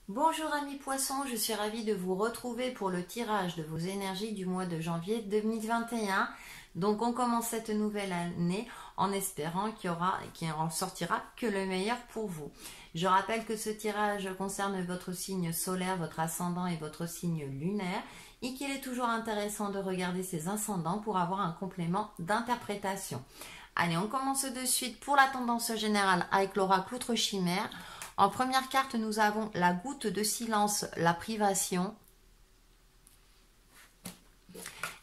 Bonjour amis poissons, je suis ravie de vous retrouver pour le tirage de vos énergies du mois de janvier 2021. Donc on commence cette nouvelle année en espérant qu'il en sortira que le meilleur pour vous. Je rappelle que ce tirage concerne votre signe solaire, votre ascendant et votre signe lunaire et qu'il est toujours intéressant de regarder ces ascendants pour avoir un complément d'interprétation. Allez, on commence de suite pour la tendance générale avec l'oracle Outre Chimère. En première carte, nous avons la goutte de silence, la privation.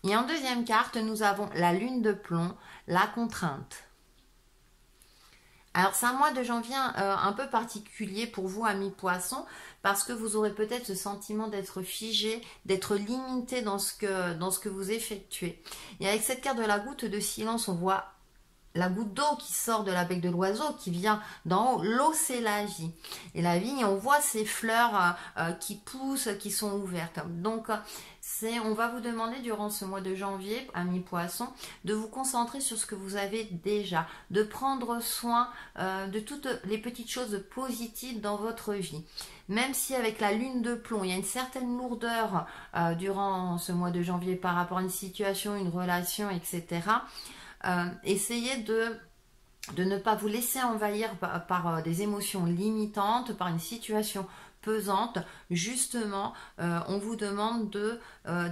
Et en deuxième carte, nous avons la lune de plomb, la contrainte. Alors, c'est un mois de janvier un peu particulier pour vous, amis poissons, parce que vous aurez peut-être ce sentiment d'être figé, d'être limité dans ce que vous effectuez. Et avec cette carte de la goutte de silence, on voit la goutte d'eau qui sort de la bec de l'oiseau, qui vient d'en haut. L'eau, c'est la vie. Et la vie, on voit ces fleurs qui poussent, qui sont ouvertes. Donc, on va vous demander durant ce mois de janvier, amis poissons, de vous concentrer sur ce que vous avez déjà, de prendre soin de toutes les petites choses positives dans votre vie. Même si avec la lune de plomb, il y a une certaine lourdeur durant ce mois de janvier par rapport à une situation, une relation, etc., essayez de ne pas vous laisser envahir par des émotions limitantes, par une situation pesante. Justement, on vous demande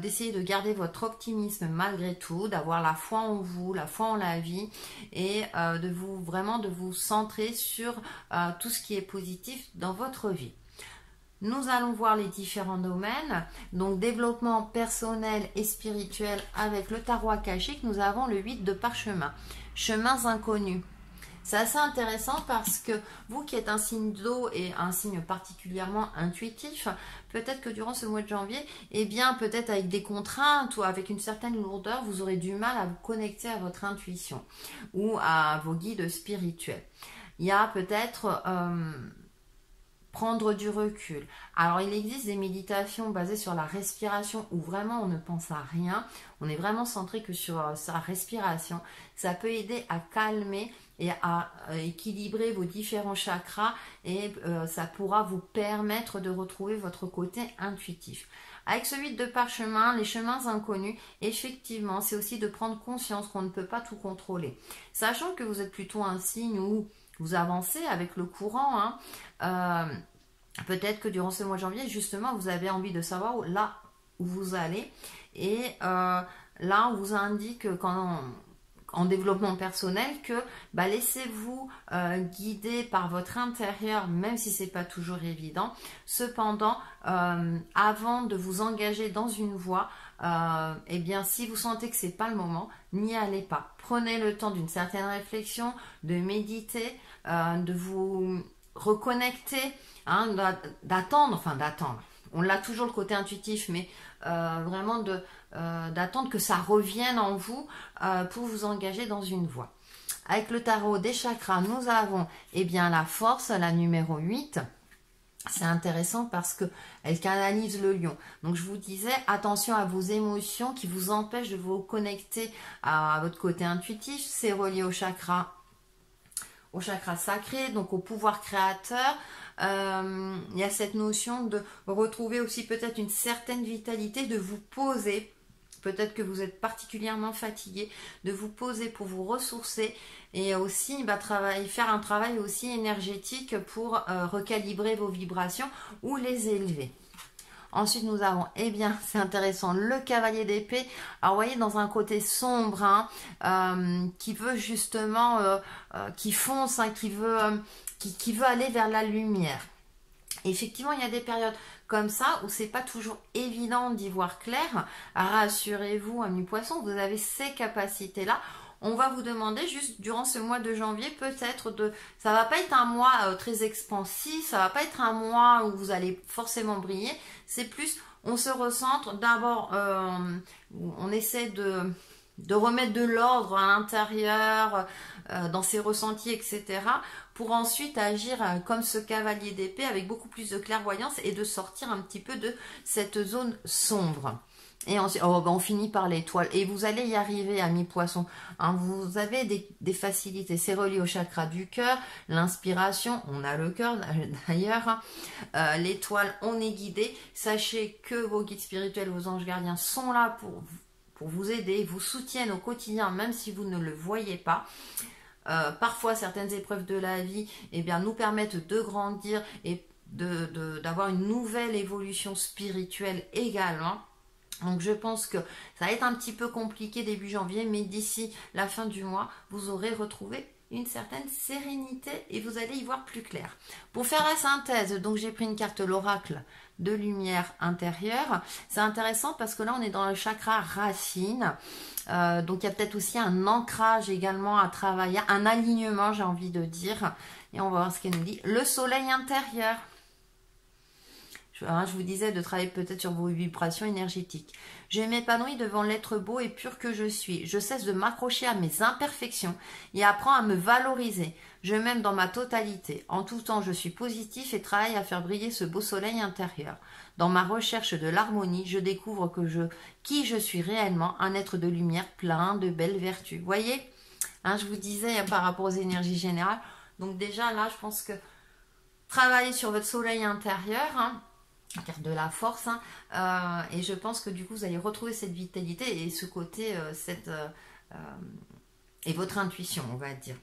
d'essayer de garder votre optimisme malgré tout, d'avoir la foi en vous, la foi en la vie et de vous centrer sur tout ce qui est positif dans votre vie. Nous allons voir les différents domaines, donc développement personnel et spirituel avec le tarot akashique. Nous avons le 8 de parchemin, chemins inconnus. C'est assez intéressant parce que vous qui êtes un signe d'eau et un signe particulièrement intuitif, peut-être que durant ce mois de janvier, eh bien peut-être avec des contraintes ou avec une certaine lourdeur, vous aurez du mal à vous connecter à votre intuition ou à vos guides spirituels. Il y a peut-être prendre du recul. Alors il existe des méditations basées sur la respiration où vraiment on ne pense à rien, on est vraiment centré que sur sa respiration. Ça peut aider à calmer et à équilibrer vos différents chakras et ça pourra vous permettre de retrouver votre côté intuitif. Avec ce 8 de parchemin, les chemins inconnus, effectivement, c'est aussi de prendre conscience qu'on ne peut pas tout contrôler. Sachant que vous êtes plutôt un signe où vous avancez avec le courant, peut-être que durant ce mois de janvier, justement, vous avez envie de savoir là où vous allez. Et là, on vous indique en développement personnel que laissez-vous guider par votre intérieur, même si ce n'est pas toujours évident. Cependant, avant de vous engager dans une voie, eh bien, si vous sentez que ce n'est pas le moment, n'y allez pas. Prenez le temps d'une certaine réflexion, de méditer, de vous reconnecter, d'attendre. On l'a toujours le côté intuitif, mais vraiment d'attendre que ça revienne en vous pour vous engager dans une voie. Avec le tarot des chakras, nous avons la force, la numéro 8. C'est intéressant parce qu'elle canalise le lion. Donc je vous disais, attention à vos émotions qui vous empêchent de vous connecter à votre côté intuitif. C'est relié au chakra sacré, donc au pouvoir créateur. Il y a cette notion de retrouver aussi peut-être une certaine vitalité, de vous poser. Peut-être que vous êtes particulièrement fatigué, de vous poser pour vous ressourcer et aussi faire un travail aussi énergétique pour recalibrer vos vibrations ou les élever. Ensuite, nous avons, c'est intéressant, le cavalier d'épée. Alors, vous voyez, dans un côté sombre, qui veut justement, qui fonce, qui veut aller vers la lumière. Effectivement, il y a des périodes comme ça où c'est pas toujours évident d'y voir clair. Rassurez-vous, amis poissons, vous avez ces capacités-là. On va vous demander juste durant ce mois de janvier peut-être ça va pas être un mois très expansif, ça va pas être un mois où vous allez forcément briller. C'est plus, on se recentre d'abord, on essaie de remettre de l'ordre à l'intérieur, dans ses ressentis, etc. pour ensuite agir comme ce cavalier d'épée avec beaucoup plus de clairvoyance et de sortir un petit peu de cette zone sombre. Et ensuite, oh, ben on finit par l'étoile. Et vous allez y arriver, amis poissons. Hein, vous avez des facilités. C'est relié au chakra du cœur, l'inspiration. On a le cœur d'ailleurs. Hein. L'étoile, on est guidé. Sachez que vos guides spirituels, vos anges gardiens sont là pour vous aider, vous soutiennent au quotidien, même si vous ne le voyez pas. Parfois, certaines épreuves de la vie eh bien, nous permettent de grandir et d'avoir une nouvelle évolution spirituelle également. Donc je pense que ça va être un petit peu compliqué début janvier, mais d'ici la fin du mois, vous aurez retrouvé une certaine sérénité et vous allez y voir plus clair. Pour faire la synthèse, donc j'ai pris une carte l'oracle de lumière intérieure. C'est intéressant parce que là on est dans le chakra racine. Donc il y a peut-être aussi un ancrage également à travailler, un alignement j'ai envie de dire. Et on va voir ce qu'elle nous dit. Le soleil intérieur. Je vous disais de travailler peut-être sur vos vibrations énergétiques. Je m'épanouis devant l'être beau et pur que je suis. Je cesse de m'accrocher à mes imperfections et apprends à me valoriser. Je m'aime dans ma totalité. En tout temps, je suis positif et travaille à faire briller ce beau soleil intérieur. Dans ma recherche de l'harmonie, je découvre qui je suis réellement, un être de lumière plein de belles vertus. Voyez, hein, je vous disais par rapport aux énergies générales. Donc déjà là, je pense que travailler sur votre soleil intérieur, hein, carte de la force, hein, et je pense que du coup vous allez retrouver cette vitalité et ce côté, et votre intuition, on va dire.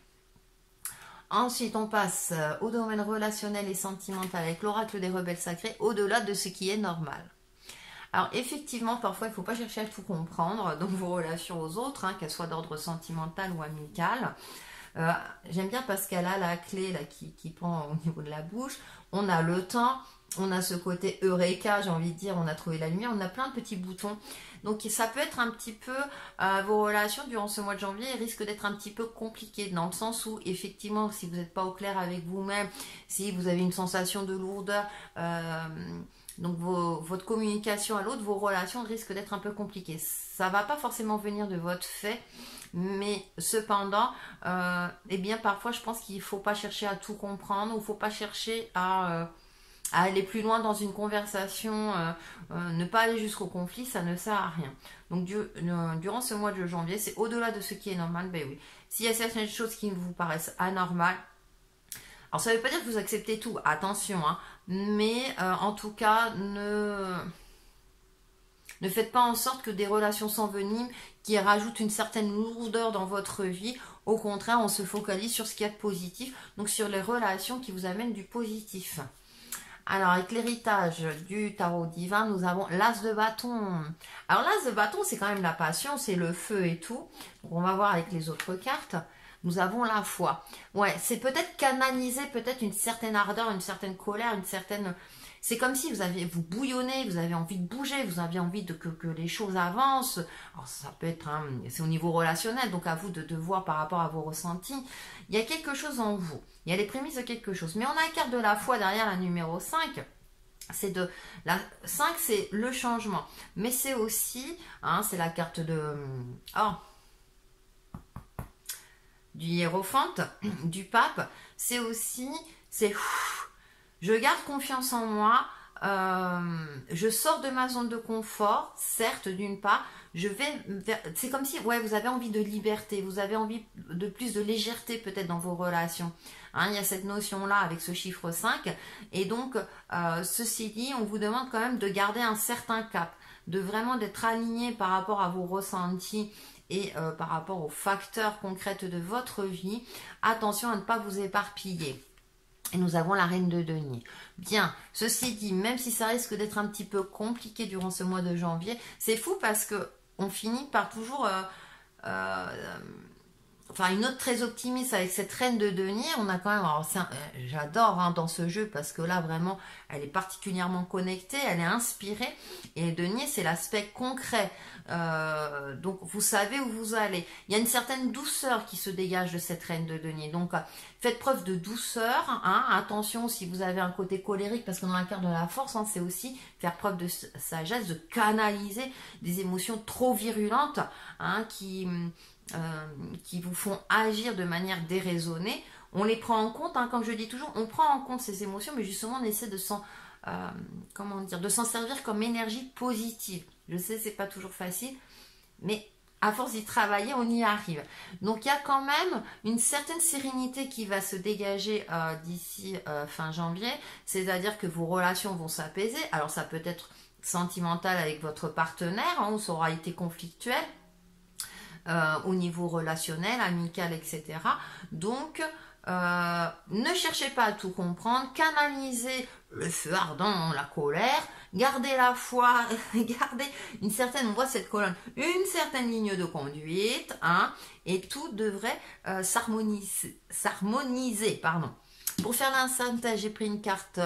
Ensuite on passe au domaine relationnel et sentimental avec l'oracle des rebelles sacrés, au-delà de ce qui est normal. Alors effectivement parfois il ne faut pas chercher à tout comprendre dans vos relations aux autres, hein, qu'elles soient d'ordre sentimental ou amical. J'aime bien parce qu'elle a la clé là, qui pend au niveau de la bouche. On a le temps, on a ce côté eureka, j'ai envie de dire, on a trouvé la lumière, on a plein de petits boutons. Donc ça peut être un petit peu, vos relations durant ce mois de janvier risquent d'être un petit peu compliquées, dans le sens où effectivement si vous n'êtes pas au clair avec vous-même, si vous avez une sensation de lourdeur, donc votre communication à l'autre, vos relations risquent d'être un peu compliquées. Ça ne va pas forcément venir de votre fait, mais cependant, eh bien parfois je pense qu'il ne faut pas chercher à tout comprendre, ou il ne faut pas chercher à aller plus loin dans une conversation, ne pas aller jusqu'au conflit, ça ne sert à rien. Donc durant ce mois de janvier, c'est au-delà de ce qui est normal, ben oui. S'il y a certaines choses qui vous paraissent anormales, alors ça ne veut pas dire que vous acceptez tout, attention, hein, mais en tout cas, ne faites pas en sorte que des relations s'enveniment qui rajoutent une certaine lourdeur dans votre vie. Au contraire, on se focalise sur ce qu'il y a de positif, donc sur les relations qui vous amènent du positif. Alors, avec l'héritage du tarot divin, nous avons l'as de bâton. Alors, l'as de bâton, c'est quand même la passion, c'est le feu et tout. Donc, on va voir avec les autres cartes. Nous avons la foi. Ouais, c'est peut-être canaliser peut-être une certaine ardeur, une certaine colère, une certaine... C'est comme si vous bouillonnez, vous avez envie de bouger, vous avez envie que les choses avancent. Alors ça peut être, c'est au niveau relationnel, donc à vous de voir par rapport à vos ressentis. Il y a quelque chose en vous, il y a les prémices de quelque chose. Mais on a la carte de la foi derrière la numéro 5. La 5, c'est le changement. Mais c'est aussi, hein, c'est la carte du hiérophante, du pape. C'est aussi, je garde confiance en moi, je sors de ma zone de confort, certes d'une part, c'est comme si ouais, vous avez envie de liberté, vous avez envie de plus de légèreté peut-être dans vos relations. Hein, il y a cette notion-là avec ce chiffre 5, et donc ceci dit, on vous demande quand même de garder un certain cap, de vraiment d'être aligné par rapport à vos ressentis et par rapport aux facteurs concrets de votre vie. Attention à ne pas vous éparpiller. Et nous avons la reine de denier. Bien, ceci dit, même si ça risque d'être un petit peu compliqué durant ce mois de janvier, c'est fou parce que on finit par toujours... enfin, une note très optimiste avec cette reine de denier. On a quand même... j'adore hein, dans ce jeu parce que là, vraiment, elle est particulièrement connectée, elle est inspirée. Et le denier, c'est l'aspect concret. Donc, vous savez où vous allez. Il y a une certaine douceur qui se dégage de cette reine de denier. Donc, faites preuve de douceur. Hein. Attention si vous avez un côté colérique, parce que dans la carte de la force, hein, c'est aussi faire preuve de sagesse, de canaliser des émotions trop virulentes hein, qui vous font agir de manière déraisonnée. On les prend en compte, hein, comme je dis toujours, on prend en compte ces émotions, mais justement on essaie de s'en comment dire, de s'en servir comme énergie positive. Je sais, c'est pas toujours facile, mais à force d'y travailler, on y arrive. Donc il y a quand même une certaine sérénité qui va se dégager d'ici fin janvier, c'est-à-dire que vos relations vont s'apaiser. Alors ça peut être sentimental avec votre partenaire, hein, ou ça aura été conflictuel au niveau relationnel, amical, etc. Donc ne cherchez pas à tout comprendre, canalisez le feu ardent, la colère, gardez la foi, gardez une certaine, on voit cette colonne, une certaine ligne de conduite, hein, et tout devrait s'harmoniser, pardon. Pour faire la synthèse, j'ai pris une carte,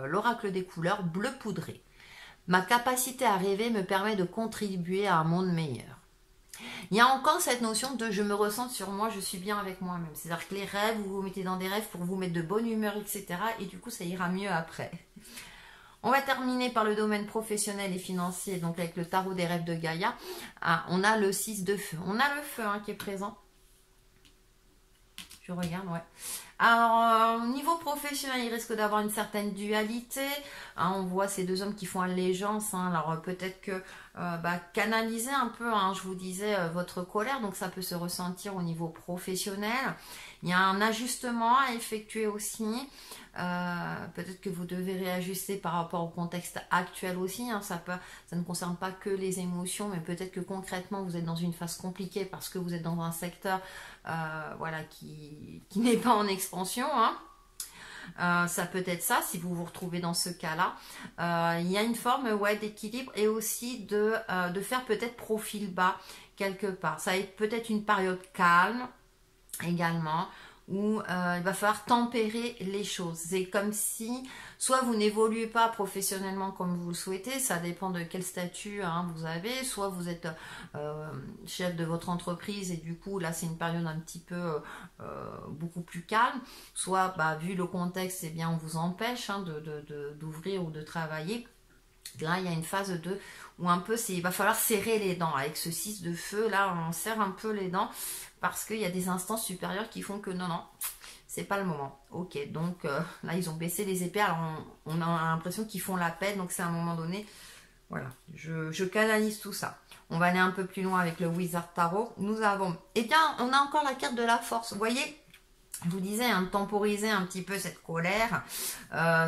l'oracle des couleurs, bleu poudré. Ma capacité à rêver me permet de contribuer à un monde meilleur. Il y a encore cette notion de je me ressens sur moi, je suis bien avec moi-même. C'est-à-dire que les rêves, vous vous mettez dans des rêves pour vous mettre de bonne humeur, etc. Et du coup, ça ira mieux après. On va terminer par le domaine professionnel et financier, donc avec le tarot des rêves de Gaïa. Ah, on a le 6 de feu. On a le feu hein, qui est présent. Je regarde, ouais. Alors, au niveau professionnel, il risque d'avoir une certaine dualité. Hein, on voit ces deux hommes qui font allégeance. Hein, alors, peut-être que canaliser un peu, hein, je vous disais, votre colère. Donc, ça peut se ressentir au niveau professionnel. Il y a un ajustement à effectuer aussi. Peut-être que vous devez réajuster par rapport au contexte actuel aussi. Hein, ça ne concerne pas que les émotions, mais peut-être que concrètement, vous êtes dans une phase compliquée parce que vous êtes dans un secteur voilà, qui n'est pas en expansion. Hein. Ça peut être ça, si vous vous retrouvez dans ce cas-là. Il y a une forme d'équilibre et aussi de faire peut-être profil bas quelque part. Ça va être peut-être une période calme également, où il va falloir tempérer les choses. C'est comme si, soit vous n'évoluez pas professionnellement comme vous le souhaitez, ça dépend de quel statut hein, vous avez, soit vous êtes chef de votre entreprise et du coup là c'est une période un petit peu beaucoup plus calme, soit vu le contexte, eh bien, on vous empêche hein, d'ouvrir ou de travailler. Là, il y a une phase où un peu, il va falloir serrer les dents. Avec ce 6 de feu, là, on serre un peu les dents parce qu'il y a des instances supérieures qui font que non, c'est pas le moment. Ok, donc là, ils ont baissé les épées. Alors, on a l'impression qu'ils font l'appel, donc c'est à un moment donné. Voilà, je canalise tout ça. On va aller un peu plus loin avec le Wizard Tarot. Nous avons, eh bien, on a encore la carte de la force. Vous voyez, je vous disais, hein, temporiser un petit peu cette colère.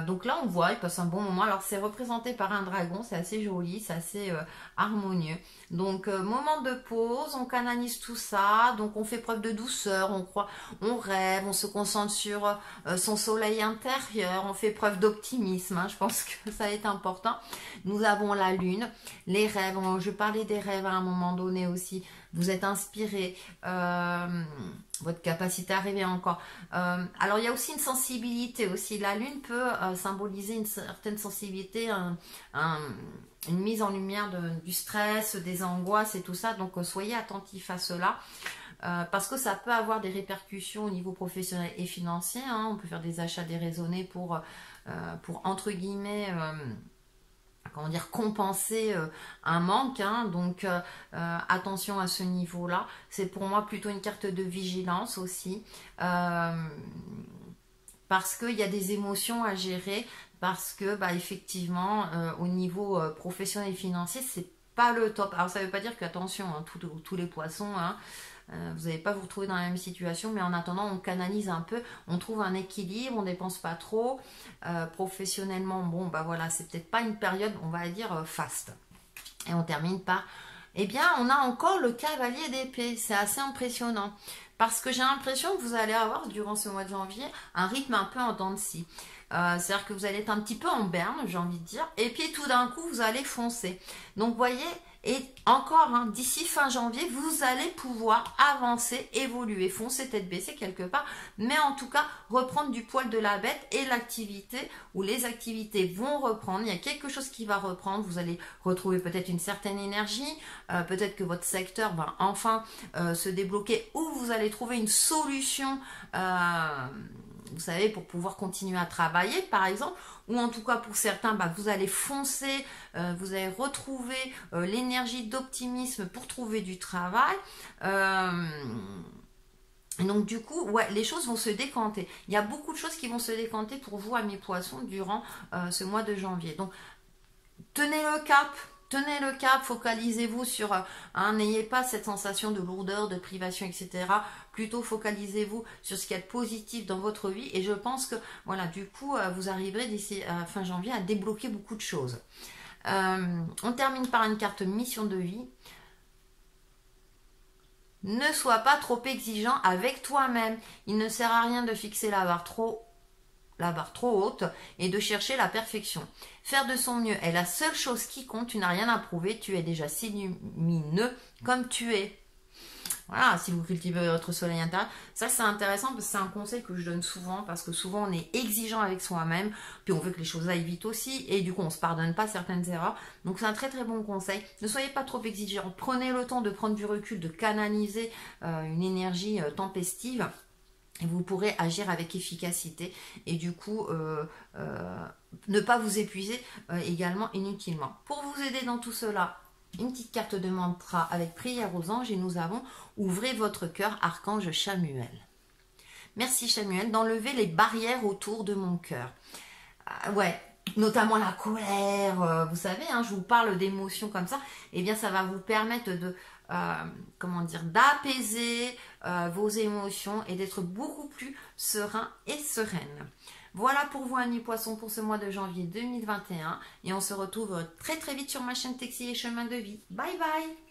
Donc là, on voit, il passe un bon moment. Alors, c'est représenté par un dragon. C'est assez joli, c'est assez harmonieux. Donc, moment de pause, on canalise tout ça. Donc, on fait preuve de douceur, on croit, on rêve, on se concentre sur son soleil intérieur. On fait preuve d'optimisme. Hein, je pense que ça est important. Nous avons la lune, les rêves. Je parlais des rêves à un moment donné aussi. Vous êtes inspiré, votre capacité à rêver encore. Alors, il y a aussi une sensibilité aussi. La lune peut symboliser une certaine sensibilité, une mise en lumière du stress, des angoisses et tout ça. Donc, soyez attentifs à cela. Parce que ça peut avoir des répercussions au niveau professionnel et financier. Hein. On peut faire des achats déraisonnés pour entre guillemets... comment dire, compenser un manque, hein, donc attention à ce niveau-là. C'est pour moi plutôt une carte de vigilance aussi, parce qu'il y a des émotions à gérer, parce que effectivement, au niveau professionnel et financier, c'est pas le top. Alors ça veut pas dire que, attention, hein, tous les poissons, hein, vous n'allez pas vous retrouver dans la même situation, mais en attendant, on canalise un peu, on trouve un équilibre, on dépense pas trop. Professionnellement, bon, voilà, c'est peut-être pas une période, on va dire, faste. Et on termine par, eh bien, on a encore le cavalier d'épée. C'est assez impressionnant. Parce que j'ai l'impression que vous allez avoir, durant ce mois de janvier, un rythme un peu en dents de scie. C'est-à-dire que vous allez être un petit peu en berne, j'ai envie de dire. Et puis, tout d'un coup, vous allez foncer. Donc, vous voyez... Et encore, hein, d'ici fin janvier, vous allez pouvoir avancer, évoluer, foncer tête baissée quelque part, mais en tout cas, reprendre du poil de la bête et l'activité ou les activités vont reprendre. Il y a quelque chose qui va reprendre. Vous allez retrouver peut-être une certaine énergie, peut-être que votre secteur va enfin se débloquer ou vous allez trouver une solution vous savez, pour pouvoir continuer à travailler, par exemple, ou en tout cas pour certains, vous allez foncer, vous allez retrouver l'énergie d'optimisme pour trouver du travail. Et donc du coup, ouais, les choses vont se décanter. Il y a beaucoup de choses qui vont se décanter pour vous, amis poissons, durant ce mois de janvier. Donc tenez le cap. Tenez le cap, focalisez-vous sur, n'ayez pas cette sensation de lourdeur, de privation, etc. Plutôt focalisez-vous sur ce qu'il y a de positif dans votre vie. Et je pense que, voilà, du coup, vous arriverez d'ici fin janvier à débloquer beaucoup de choses. On termine par une carte mission de vie. Ne sois pas trop exigeant avec toi-même. Il ne sert à rien de fixer la barre trop haute et de chercher la perfection. Faire de son mieux est la seule chose qui compte. Tu n'as rien à prouver. Tu es déjà si lumineux comme tu es. Voilà, si vous cultivez votre soleil intérieur. Ça, c'est intéressant parce que c'est un conseil que je donne souvent parce que souvent, on est exigeant avec soi-même. Puis, on veut que les choses aillent vite aussi. Et du coup, on ne se pardonne pas certaines erreurs. Donc, c'est un très, très bon conseil. Ne soyez pas trop exigeant. Prenez le temps de prendre du recul, de canaliser une énergie tempestive. Et vous pourrez agir avec efficacité et du coup ne pas vous épuiser également inutilement. Pour vous aider dans tout cela, une petite carte de mantra avec prière aux anges et nous avons ouvrez votre cœur, archange Chamuel. Merci Chamuel d'enlever les barrières autour de mon cœur. Ouais, notamment la colère, vous savez, hein, je vous parle d'émotions comme ça, et bien ça va vous permettre de comment dire, d'apaiser vos émotions et d'être beaucoup plus serein et sereine. Voilà pour vous, amis poissons, pour ce mois de janvier 2021 et on se retrouve très très vite sur ma chaîne Textile et Chemin de Vie. Bye bye.